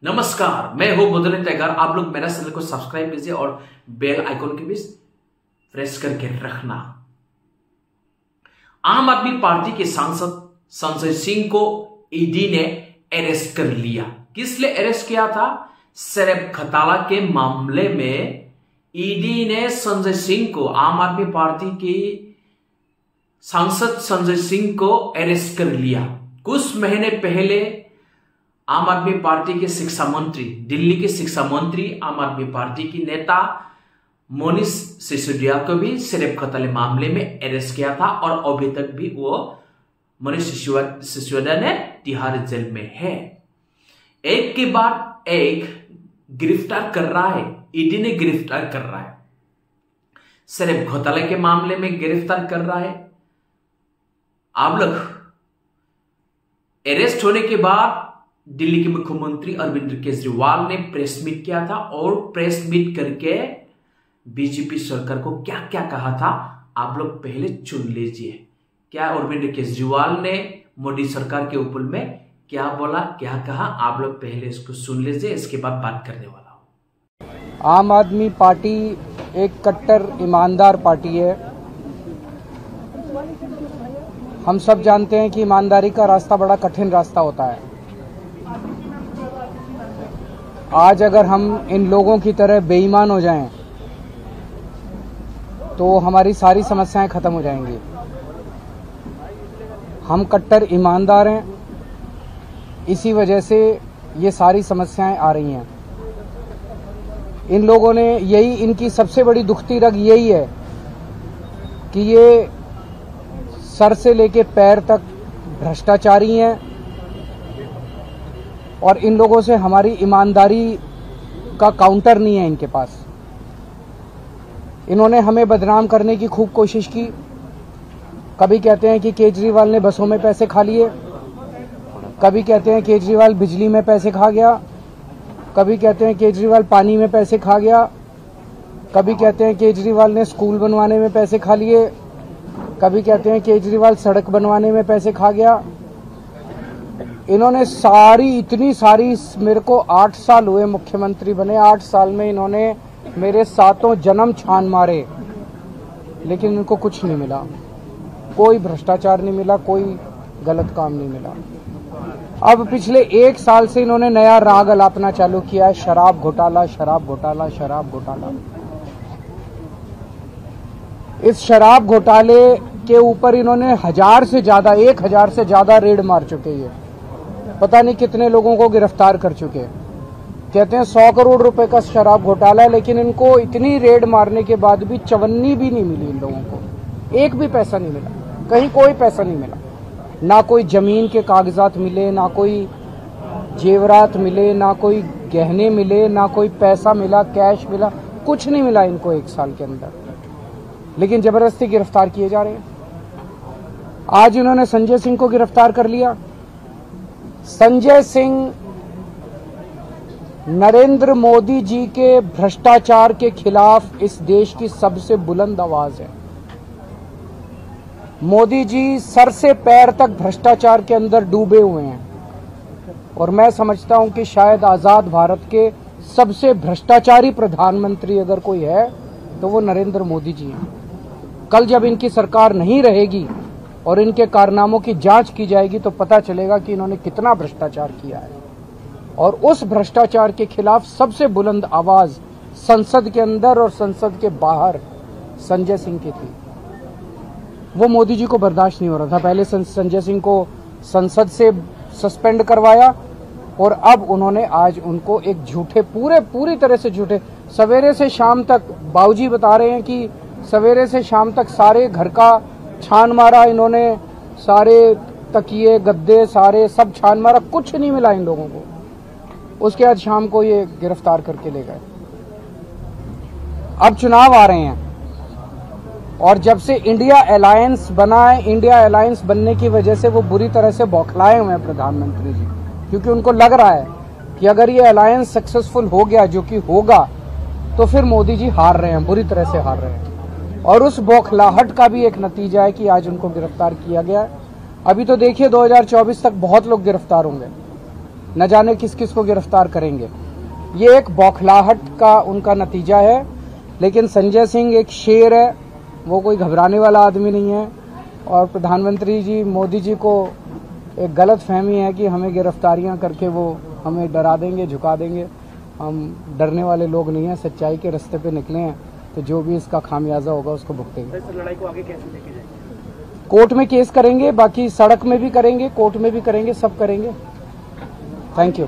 नमस्कार, मैं हूं बुधन तैगार। आप लोग मेरा चैनल को सब्सक्राइब कीजिए और बेल आइकॉन के भी प्रेस करके रखना। आम आदमी पार्टी के सांसद संजय सिंह को ईडी ने अरेस्ट कर लिया। किस लिए अरेस्ट किया था? शराब घोटाला के मामले में ईडी ने संजय सिंह को, आम आदमी पार्टी के सांसद संजय सिंह को अरेस्ट कर लिया। कुछ महीने पहले आम आदमी पार्टी के शिक्षा मंत्री, दिल्ली के शिक्षा मंत्री, आम आदमी पार्टी की नेता मनीष सिसोदिया को भी शराब घोटाले मामले में अरेस्ट किया था और अभी तक भी वो मनीष सिसोदिया ने तिहाड़ जेल में है। एक के बाद एक गिरफ्तार कर रहा है, ईडी ने गिरफ्तार कर रहा है। शराब घोटाले के मामले में गिरफ्तार कर रहा है। आप लोग अरेस्ट होने के बाद दिल्ली के मुख्यमंत्री अरविंद केजरीवाल ने प्रेस मीट किया था और प्रेस मीट करके बीजेपी सरकार को क्या क्या कहा था आप लोग पहले सुन लीजिए। क्या अरविंद केजरीवाल ने मोदी सरकार के ऊपर में क्या बोला, क्या कहा, आप लोग पहले इसको सुन लीजिए, इसके बाद बात करने वाला हूं। आम आदमी पार्टी एक कट्टर ईमानदार पार्टी है। हम सब जानते हैं कि ईमानदारी का रास्ता बड़ा कठिन रास्ता होता है। आज अगर हम इन लोगों की तरह बेईमान हो जाएं तो हमारी सारी समस्याएं खत्म हो जाएंगी। हम कट्टर ईमानदार हैं, इसी वजह से ये सारी समस्याएं आ रही हैं। इन लोगों ने यही, इनकी सबसे बड़ी दुखती रग यही है कि ये सर से लेके पैर तक भ्रष्टाचारी हैं और इन लोगों से हमारी ईमानदारी का काउंटर नहीं है इनके पास। इन्होंने हमें बदनाम करने की खूब कोशिश की। कभी कहते हैं कि केजरीवाल ने बसों में पैसे खा लिए, कभी कहते हैं केजरीवाल बिजली में पैसे खा गया, कभी कहते हैं केजरीवाल पानी में पैसे खा गया, कभी कहते हैं केजरीवाल ने स्कूल बनवाने में पैसे खा लिए, कभी कहते हैं केजरीवाल सड़क बनवाने में पैसे खा गया। इन्होंने इतनी सारी, मेरे को 8 साल हुए मुख्यमंत्री बने, 8 साल में इन्होंने मेरे 7 जन्म छान मारे, लेकिन इनको कुछ नहीं मिला। कोई भ्रष्टाचार नहीं मिला, कोई गलत काम नहीं मिला। अब पिछले 1 साल से इन्होंने नया राग अलापना चालू किया है, शराब घोटाला, शराब घोटाला, शराब घोटाला। इस शराब घोटाले के ऊपर इन्होंने 1000 से ज्यादा रेड मार चुके हैं। पता नहीं कितने लोगों को गिरफ्तार कर चुके हैं। कहते हैं 100 करोड़ रुपए का शराब घोटाला है, लेकिन इनको इतनी रेड मारने के बाद भी चवन्नी भी नहीं मिली इन लोगों को। एक भी पैसा नहीं मिला, कहीं कोई पैसा नहीं मिला। ना कोई जमीन के कागजात मिले, ना कोई जेवरात मिले, ना कोई गहने मिले, ना कोई पैसा मिला, कैश मिला, कुछ नहीं मिला इनको 1 साल के अंदर। लेकिन जबरदस्ती गिरफ्तार किए जा रहे हैं। आज इन्होंने संजय सिंह को गिरफ्तार कर लिया। संजय सिंह नरेंद्र मोदी जी के भ्रष्टाचार के खिलाफ इस देश की सबसे बुलंद आवाज है। मोदी जी सर से पैर तक भ्रष्टाचार के अंदर डूबे हुए हैं और मैं समझता हूं कि शायद आजाद भारत के सबसे भ्रष्टाचारी प्रधानमंत्री अगर कोई है तो वो नरेंद्र मोदी जी हैं। कल जब इनकी सरकार नहीं रहेगी और इनके कारनामों की जांच की जाएगी तो पता चलेगा कि इन्होंने कितना भ्रष्टाचार किया है। और उस भ्रष्टाचार के खिलाफ सबसे बुलंद आवाज संसद के अंदर और संसद के बाहर संजय सिंह की थी। वो मोदी जी को बर्दाश्त नहीं हो रहा था। पहले संजय सिंह को संसद से सस्पेंड करवाया और अब उन्होंने आज उनको एक झूठे, पूरी तरह से झूठे, सवेरे से शाम तक, बाबूजी बता रहे हैं कि सवेरे से शाम तक सारे घर का छान मारा इन्होंने, सारे तकिए गद्दे सारे सब छान मारा, कुछ नहीं मिला इन लोगों को। उसके बाद शाम को ये गिरफ्तार करके ले गए। अब चुनाव आ रहे हैं और जब से इंडिया अलायंस बना है, इंडिया अलायंस बनने की वजह से वो बुरी तरह से बौखलाए हुए हैं प्रधानमंत्री जी, क्योंकि उनको लग रहा है कि अगर ये अलायंस सक्सेसफुल हो गया, जो कि होगा, तो फिर मोदी जी हार रहे हैं, बुरी तरह से हार रहे हैं। और उस बौखलाहट का भी एक नतीजा है कि आज उनको गिरफ्तार किया गया है। अभी तो देखिए 2024 तक बहुत लोग गिरफ्तार होंगे। न जाने किस किस को गिरफ्तार करेंगे। ये एक बौखलाहट का उनका नतीजा है। लेकिन संजय सिंह एक शेर है, वो कोई घबराने वाला आदमी नहीं है। और प्रधानमंत्री जी मोदी जी को एक गलत फहमी है कि हमें गिरफ्तारियां करके वो हमें डरा देंगे, झुका देंगे। हम डरने वाले लोग नहीं हैं, सच्चाई के रास्ते पे निकले हैं, तो जो भी इसका खामियाजा होगा उसको भुगतेंगे। लड़ाई को आगे कैसे लेके जाएंगे? कोर्ट में केस करेंगे, बाकी सड़क में भी करेंगे, कोर्ट में भी करेंगे, सब करेंगे। Thank you.